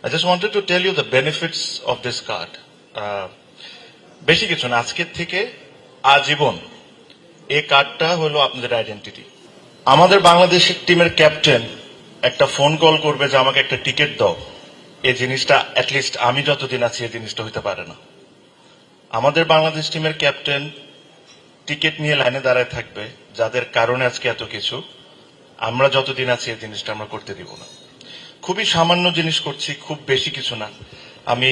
I just wanted to tell you the benefits of this card. বেশি কিছু না, আজকের থেকে আজীবন এই কার্ডটা হলো আপনাদের আইডেন্টিটি। আমাদের বাংলাদেশের টিমের ক্যাপ্টেন একটা ফোন কল করবে যে আমাকে একটা টিকিট দাও, এই জিনিসটা অ্যাটলিস্ট আমি যতদিন আছি এই জিনিসটা হইতে পারে না। আমাদের বাংলাদেশ টিমের ক্যাপ্টেন টিকিট নিয়ে লাইনে দাঁড়ায় থাকবে, যাদের কারণে আজকে এত কিছু, আমরা যতদিন আছি এই জিনিসটা আমরা করতে দিব না। খুবই সামান্য জিনিস করছি, খুব বেশি কিছু না। আমি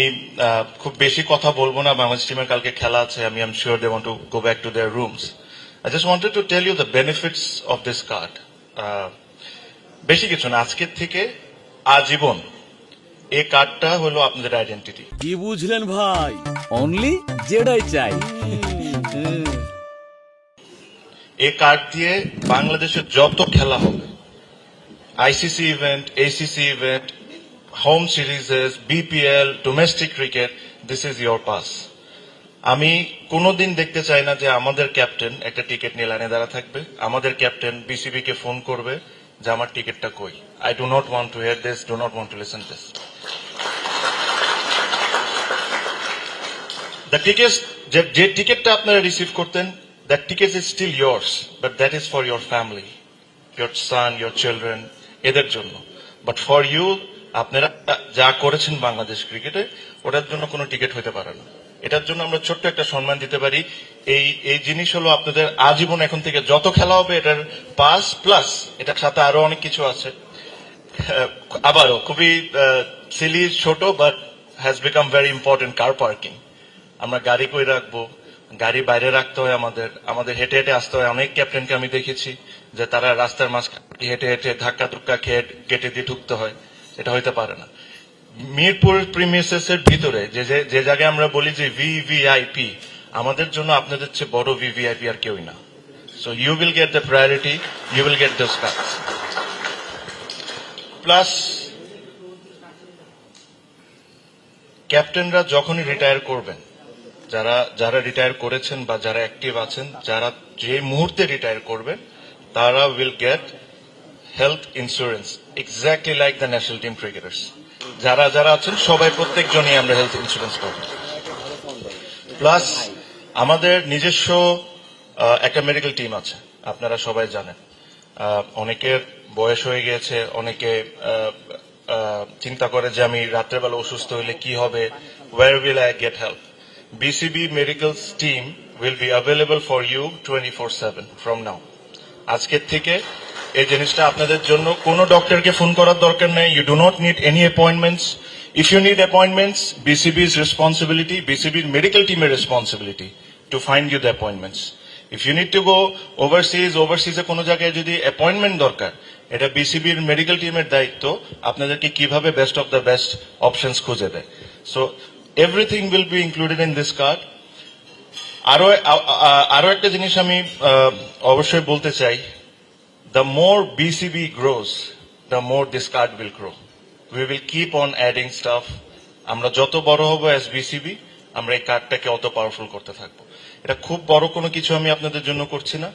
খুব বেশি কথা বলবো না, বাংলাদেশ টিমের কালকে খেলা আছে, আমি am sure they want to go back to their rooms. I just wanted to tell you the benefits of this card. বেশি কিছু না, আজকের থেকে আজীবন এই কার্ডটা হলো আপনাদের আইডেন্টিটি। কি বুঝলেন ভাই? অনলি যেটাই চাই। এই কার্ড দিয়ে বাংলাদেশের যত খেলা হবে, ICC event, ACC event, home series, BPL, domestic cricket, this is your pass. আমি কোনোদিন দেখতে চাই না যে আমাদের ক্যাপ্টেন একটা টিকিট নিয়ে লাইনে দাঁড়া থাকবে, আমাদের ক্যাপ্টেন বিসিবি কে ফোন করবে যে আমার টিকিটটা কই। I do not want to hear this, do not want to listen this. The ticket, যে টিকিটটা আপনারা রিসিভ করতেন, that ticket is still yours, but that is for your family, your son, your children, এদের জন্য। But for you, আপনারা যা করেছেন বাংলাদেশ ক্রিকেটে, ওটার জন্য কোনো টিকিট হতে পারে না। এটার জন্য আমরা ছোট্ট একটা সম্মান দিতে পারি। এই জিনিস হলো আপনাদের আজীবন, এখন থেকে যত খেলা হবে এটার পাস প্লাস এটার সাথে আরো অনেক কিছু আছে। আবারও খুবই সিলি ছোট, but has become very important, car parking. আমরা গাড়ি কই রাখবো, গাড়ি বাইরে রাখতে হয়, আমাদের হেঁটে হেঁটে আসতে হয়। অনেক ক্যাপ্টেনকে আমি দেখেছি যে তারা রাস্তার মাঝখানে হেঁটে হেঁটে ধাক্কা ধুক্কা খেয়ে কেটে দিয়ে ঢুকতে হয়, এটা হইতে পারে না। মিরপুর প্রিমিসেস এর ভিতরে যে জায়গায় আমরা বলি যে ভিভিআইপি, আমাদের জন্য আপনাদের চেয়ে বড় ভিভিআইপি আর কেউই না। So you will get the priority, you will get those cards. Plus ক্যাপ্টেনরা যখনই রিটায়ার করবেন, যারা রিটায়ার করেছেন বা যারা অ্যাক্টিভ আছেন, যারা যে মুহূর্তে রিটায়ার করবেন, তারা will get health insurance exactly like the national team cricketers. যারা আছেন সবাই, প্রত্যেকজনই আমরা হেলথ ইন্স্যুরেন্স পাবো। প্লাস আমাদের নিজস্ব একটা মেডিকেল টিম আছে, আপনারা সবাই জানেন। অনেকের বয়স হয়ে গিয়েছে, অনেকে চিন্তা করে যে আমি রাত্রেবেলা অসুস্থ হইলে কি হবে, where will I get help. BCB medical team will be available for you 24/7 from now. আজকের থেকে এই জিনিসটা আপনাদের জন্য, কোনো ডক্টরকে ফোন করার দরকার নেই। You do not need any appointments. If you need appointments, BCB's responsibility, বিসিবির মেডিকেল টিমের responsibility to find you the appointments. If you need to go ওভারসিজে কোনো জায়গায় যদি অ্যাপয়েন্টমেন্ট দরকার, এটা বিসিবির মেডিকেল টিমের দায়িত্ব আপনাদেরকে কিভাবে best of the best options খুঁজে দেয়। So everything will be included in this card. আরো একটা জিনিস আমি অবশ্যই বলতে চাই, the more BCB grows, the more this card will grow. We will keep on adding stuff. আমরা যত বড় হব as BCB, আমরা এই কার্ডটাকে অত পাওয়ারফুল করতে থাকবো। এটা খুব বড় কোনো কিছু আমি আপনাদের জন্য করছি না,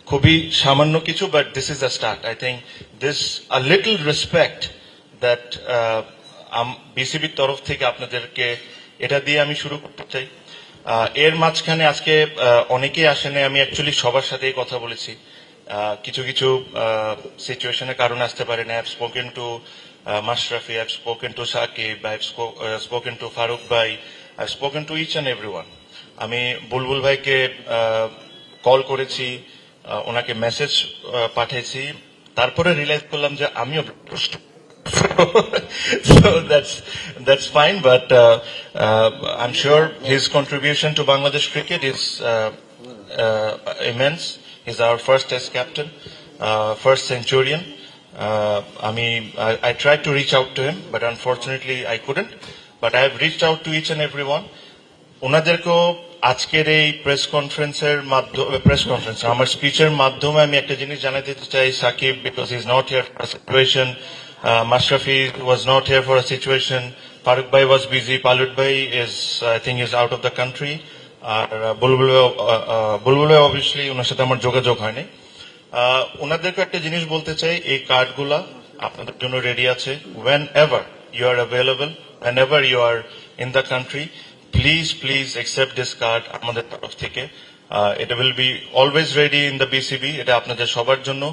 খুবই সামান্য কিছু, but this is a start. I think this a little respect that বিসিবির তরফ থেকে আপনাদেরকে এটা দিয়ে আমি শুরু করতে চাই। এর মাঝখানে আজকে অনেকেই আসেনি, আমি অ্যাকচুয়ালি সবার সাথেই কথা বলেছি। কিছু কিছু সিচুয়েশনের কারণে আসতে পারে না। I have spoken to Mashrafi, I have spoken to Shakib, I have spoken to Farooq bhai, I have spoken to each and everyone. আমি বুলবুল ভাইকে কল করেছি, ওনাকে মেসেজ পাঠিয়েছি, তারপরে রিয়েলাইজ করলাম যে আমিও so that's fine, but I'm sure his contribution to Bangladesh cricket is immense. He's our first test captain, first centurion. I tried to reach out to him, but unfortunately I couldn't. But I have reached out to each and everyone. ওনাদেরকেও আজকের এই press conference আমার স্পিচের মাধ্যমে আমি একটা জিনিস জানাতে চাই। Shakib, because he's not here for a situation, Mashrafi was not here for a situation, Farooq bhai was busy, Palut bhai is, I think, is out of the country, আর বুলবুল অবভিয়াসলি ওনার সাথে আমার যোগাযোগ হয়নি। ওনাদেরকে একটা জিনিস বলতে চাই, এই কার্ডগুলা আপনাদের জন্য রেডি আছে। Whenever you are available, whenever you are in the country, please accept this card আমাদের তরফ থেকে। It will be always ready in the BCB, এটা আপনাদের সবার জন্য।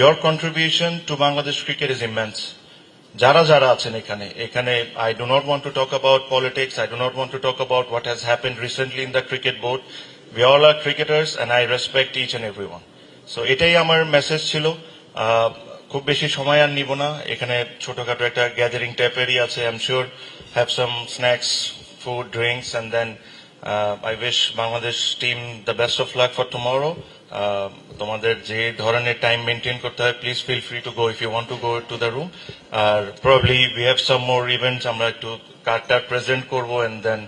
Your contribution to Bangladesh cricket is immense. যারা যারা আছেন এখানে এখানে I do not want to talk about politics, I do not want to talk about what has happened recently in the cricket board. We all are cricketers and I respect each and everyone. So এটাই আমার message ছিল। খুব বেশি সময় আর নিব না, এখানে ছোটখাটো একটা গ্যাদারিং টাইপেরই আছে। I am sure have some snacks, food, drinks, and then I wish Bangladesh team the best of luck for tomorrow. তোমাদের যে ধরনের টাইম মেনটেন করতে হয়, please feel free to go if you want to go to the room. আর probably we have some more events, আমরা একটু কার্ডটা present করবো, অ্যান্ড দেন